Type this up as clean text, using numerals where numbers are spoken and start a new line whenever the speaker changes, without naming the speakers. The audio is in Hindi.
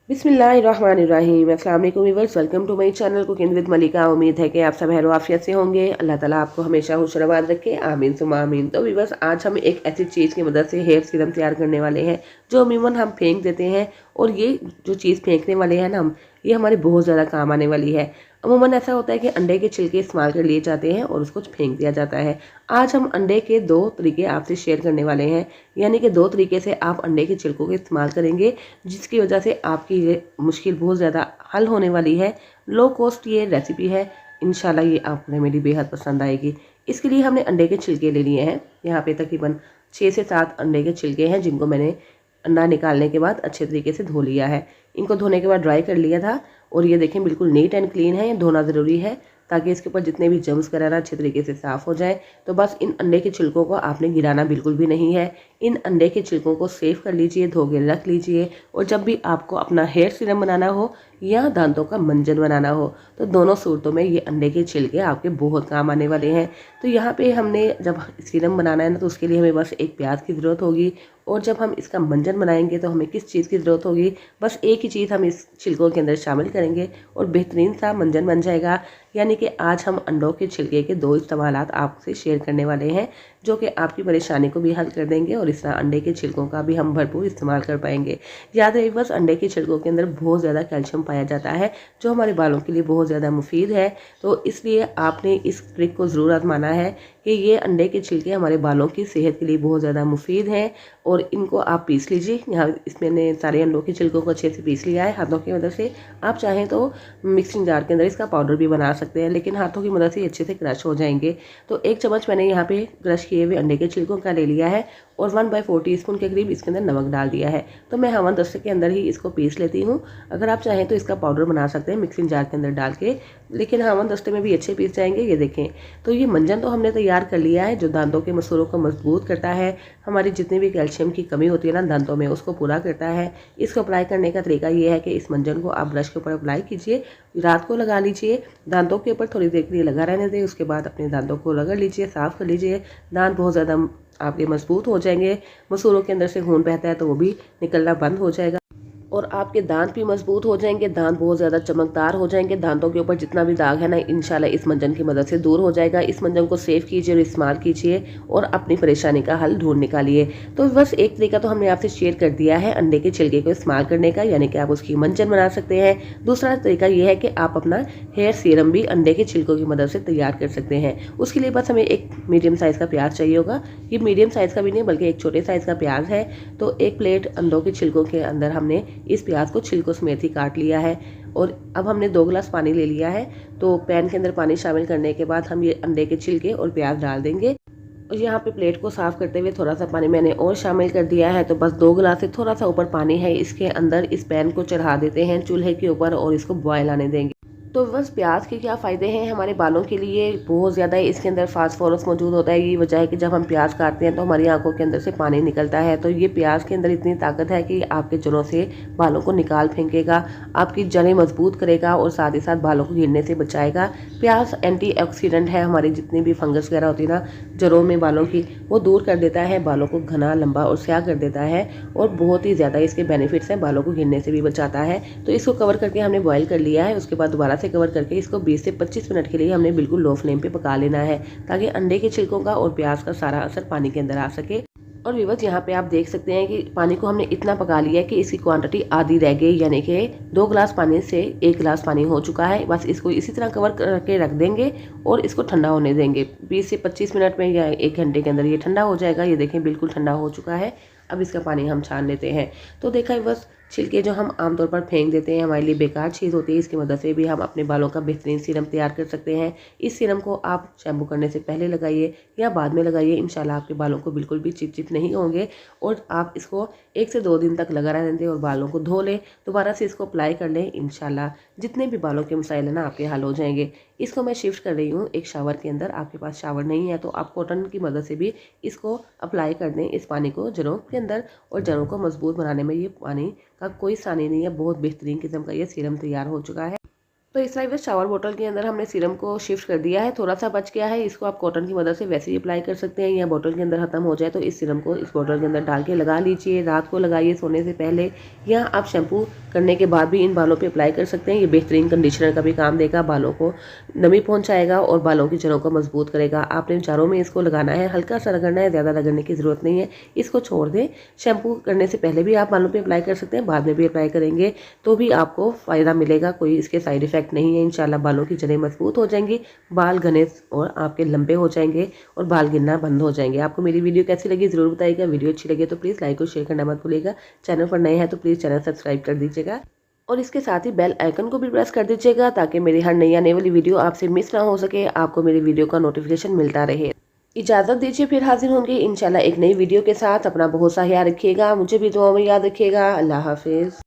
बिस्मिल्लाहिर्रहमानिर्रहीम। अस्सलाम वालेकुम viewers, welcome to my channel cooking with Malika. उम्मीद है कि आप सब खैर आफियत से होंगे। अल्लाह ताला आपको हमेशा खुशरवाद रखे, आमीन सुमा आमीन। तो व्यूअर्स, आज हम एक ऐसी चीज़ की मदद से हेयर सीरम तैयार करने वाले हैं जो अमूमन हम फेंक देते हैं। और ये जो चीज़ फेंकने वाले हैं ना हम, ये हमारे बहुत ज़्यादा काम आने वाली है। अमूमन ऐसा होता है कि अंडे के छिलके इस्तेमाल कर लिए जाते हैं और उसको फेंक दिया जाता है। आज हम अंडे के 2 तरीके आपसे शेयर करने वाले हैं, यानी कि 2 तरीके से आप अंडे के छिलकों को इस्तेमाल करेंगे, जिसकी वजह से आपकी ये मुश्किल बहुत ज़्यादा हल होने वाली है। लो कॉस्ट ये रेसिपी है, इंशाल्लाह ये आपको मेरी बेहद पसंद आएगी। इसके लिए हमने अंडे के छिलके ले लिए हैं। यहाँ पे तकरीबन 6 से 7 अंडे के छिलके हैं, जिनको मैंने अंडा निकालने के बाद अच्छे तरीके से धो लिया है। इनको धोने के बाद ड्राई कर लिया था और ये देखें बिल्कुल नीट एंड क्लीन है। धोना ज़रूरी है ताकि इसके ऊपर जितने भी जम्स वगैरह अच्छे तरीके से साफ़ हो जाए। तो बस इन अंडे के छिलकों को आपने गिराना बिल्कुल भी नहीं है। इन अंडे के छिलकों को सेव कर लीजिए, धो के रख लीजिए। और जब भी आपको अपना हेयर सीरम बनाना हो या दांतों का मंजन बनाना हो, तो दोनों सूरतों में ये अंडे के छिलके आपके बहुत काम आने वाले हैं। तो यहाँ पे हमने जब सीरम बनाना है ना, तो उसके लिए हमें बस एक प्याज की ज़रूरत होगी। और जब हम इसका मंजन बनाएंगे तो हमें किस चीज़ की ज़रूरत होगी, बस एक ही चीज़ हम इस छिलकों के अंदर शामिल करेंगे और बेहतरीन सा मंजन बन जाएगा। यानी कि आज हम अंडों के छिलके के 2 इस्तेमालात आपसे शेयर करने वाले हैं, जो कि आपकी परेशानी को भी हल कर देंगे और इस तरह अंडे के छिलकों का भी हम भरपूर इस्तेमाल कर पाएंगे। याद रहे, बस अंडे के छिलकों के अंदर बहुत ज़्यादा कैल्शियम पाया जाता है, जो हमारे बालों के लिए बहुत ज़्यादा मुफीद है। तो इसलिए आपने इस ट्रिक को ज़रूर आजमाना है कि ये अंडे के छिलके हमारे बालों की सेहत के लिए बहुत ज़्यादा मुफीद हैं। और इनको आप पीस लीजिए। यहाँ इसमें मैंने सारे अंडों के छिलकों को अच्छे से पीस लिया है हाथों की मदद से। आप चाहें तो मिक्सिंग जार के अंदर इसका पाउडर भी बना सकते हैं, लेकिन हाथों की मदद से अच्छे से क्रश हो जाएंगे। तो 1 चम्मच मैंने यहाँ पे क्रश किए हुए अंडे के छिलकों का ले लिया है और 1/4 टीस्पून के करीब इसके अंदर नमक डाल दिया है। तो मैं हवन दस्ते के अंदर ही इसको पीस लेती हूँ। अगर आप चाहें तो इसका पाउडर बना सकते हैं मिक्सिंग जार के अंदर डाल के, लेकिन हवन दस्ते में भी अच्छे पीस जाएंगे। ये देखें, तो ये मंजन तो हमने तैयार कर लिया है, जो दांतों के मसूड़ों को मजबूत करता है, हमारी जितनी भी कैल्शियम की कमी होती है ना दांतों में, उसको पूरा करता है। इसको अप्लाई करने का तरीका ये है कि इस मंजन को आप ब्रश के ऊपर अप्लाई कीजिए, रात को लगा लीजिए, दांतों के ऊपर थोड़ी देर के लिए लगा रहने दें। उसके बाद अपने दांतों को रगड़ लीजिए, साफ़ कर लीजिए। दांत बहुत ज़्यादा आपके मजबूत हो जाएंगे। मसूड़ों के अंदर से खून बहता है तो वो भी निकलना बंद हो जाएगा और आपके दांत भी मजबूत हो जाएंगे। दांत बहुत ज़्यादा चमकदार हो जाएंगे। दांतों के ऊपर जितना भी दाग है ना, इंशाल्लाह इस मंजन की मदद से दूर हो जाएगा। इस मंजन को सेव कीजिए और इस्तेमाल कीजिए और अपनी परेशानी का हल ढूंढ निकालिए। तो बस एक तरीका तो हमने आपसे शेयर कर दिया है अंडे के छिलके को इस्तेमाल करने का, यानी कि आप उसकी मंजन बना सकते हैं। दूसरा तरीका ये है कि आप अपना हेयर सीरम भी अंडे के छिलकों की मदद से तैयार कर सकते हैं। उसके लिए बस हमें एक मीडियम साइज़ का प्याज चाहिए होगा। ये मीडियम साइज़ का भी नहीं बल्कि एक छोटे साइज़ का प्याज है। तो 1 प्लेट अंडों के छिलकों के अंदर हमने इस प्याज को छिलकों समेत ही काट लिया है। और अब हमने 2 गिलास पानी ले लिया है। तो पैन के अंदर पानी शामिल करने के बाद हम ये अंडे के छिलके और प्याज डाल देंगे। और यहाँ पे प्लेट को साफ़ करते हुए थोड़ा सा पानी मैंने और शामिल कर दिया है। तो बस 2 गिलास से थोड़ा सा ऊपर पानी है, इसके अंदर इस पैन को चढ़ा देते हैं चूल्हे के ऊपर और इसको बॉयल आने देंगे। तो बस प्याज के क्या फ़ायदे हैं हमारे बालों के लिए, बहुत ज़्यादा है। इसके अंदर फास्फोरस मौजूद होता है। ये वजह है कि जब हम प्याज काटते हैं तो हमारी आंखों के अंदर से पानी निकलता है। तो ये प्याज के अंदर इतनी ताकत है कि आपके जड़ों से बालों को निकाल फेंकेगा, आपकी जड़ें मजबूत करेगा और साथ ही साथ बालों को गिरने से बचाएगा। प्याज एंटीऑक्सीडेंट है, हमारी जितनी भी फंगस वगैरह होती है ना जड़ों में बालों की, वो दूर कर देता है, बालों को घना लंबा और स्याह कर देता है और बहुत ही ज़्यादा इसके बेनिफिट्स हैं, बालों को गिरने से भी बचाता है। तो इसको कवर करके हमने बॉयल कर लिया है। उसके बाद दोबारा से कवर करके इसको 20 से 25 मिनट के लिए हमने बिल्कुल लो फ्लेम पे पका लेना है, ताकि अंडे के छिलकों का और प्याज का सारा असर पानी के अंदर आ सके। और व्यूअर्स, यहाँ पे आप देख सकते हैं कि पानी को हमने इतना पका लिया है कि इसकी क्वांटिटी आधी रह गई, यानी कि 2 गिलास पानी से 1 गिलास पानी हो चुका है। बस इसको इसी तरह कवर करके रख देंगे और इसको ठंडा होने देंगे। 20 से 25 मिनट में या 1 घंटे के अंदर ये ठंडा हो जाएगा। ये देखें बिल्कुल ठंडा हो चुका है। अब इसका पानी हम छान लेते हैं। तो देखा है, बस छिलके जो हम आमतौर पर फेंक देते हैं हमारे लिए बेकार चीज़ होती है, इसकी मदद से भी हम अपने बालों का बेहतरीन सीरम तैयार कर सकते हैं। इस सीरम को आप शैम्पू करने से पहले लगाइए या बाद में लगाइए, इंशाल्लाह आपके बालों को बिल्कुल भी चिपचिप नहीं होंगे। और आप इसको 1 से 2 दिन तक लगा रहने दें और बालों को धो लें, दोबारा से इसको अप्लाई कर लें। इंशाल्लाह जितने भी बालों के मसाइल हैं ना आपके हल हो जाएंगे। इसको मैं शिफ्ट कर रही हूँ एक शावर के अंदर। आपके पास शावर नहीं है तो आप कॉटन की मदद से भी इसको अप्लाई कर दें, इस पानी को जड़ों के अंदर। और जड़ों को मजबूत बनाने में ये पानी का कोई सानी नहीं है, बहुत बेहतरीन किस्म का ये सीरम तैयार हो चुका है। तो इस तरह बस शावर बोतल के अंदर हमने सीरम को शिफ्ट कर दिया है। थोड़ा सा बच गया है, इसको आप कॉटन की मदद से वैसे ही अप्लाई कर सकते हैं या बोतल के अंदर ख़त्म हो जाए तो इस सीरम को इस बोतल के अंदर डाल के लगा लीजिए। रात को लगाइए सोने से पहले, या आप शैम्पू करने के बाद भी इन बालों पे अप्लाई कर सकते हैं। ये बेहतरीन कंडीशनर का भी काम देगा, बालों को नमी पहुँचाएगा और बालों की जड़ों को मजबूत करेगा। आपने चारों में इसको लगाना है, हल्का सा रगड़ना है, ज़्यादा रगड़ने की ज़रूरत नहीं है। इसको छोड़ दें। शैम्पू करने से पहले भी आप बालों पे अप्लाई कर सकते हैं, बाद में भी अप्लाई करेंगे तो भी आपको फ़ायदा मिलेगा। कोई इसके साइड इफ़ेक्ट नहीं है। इंशाल्लाह बालों की जड़ें मजबूत हो जाएंगी, बाल घने और आपके लंबे हो जाएंगे और बाल गिरना बंद हो जाएंगे। आपको मेरी वीडियो कैसी लगी ज़रूर बताइएगा। वीडियो अच्छी लगे तो प्लीज़ लाइक और शेयर करना मत भूलिएगा। चैनल पर नए हैं तो प्लीज़ चैनल सब्सक्राइब कर दीजिएगा और इसके साथ ही बेल आइकन को भी प्रेस कर दीजिएगा ताकि मेरी हर नई आने वाली वीडियो आपसे मिस ना हो सके, आपको मेरी वीडियो का नोटिफिकेशन मिलता रहे। इजाज़त दीजिए, फिर हाजिर होंगे इंशाल्लाह एक नई वीडियो के साथ। अपना बहुत सा ख्याल रखिएगा, मुझे भी दुआ में याद रखिएगा। अल्लाह हाफिज़।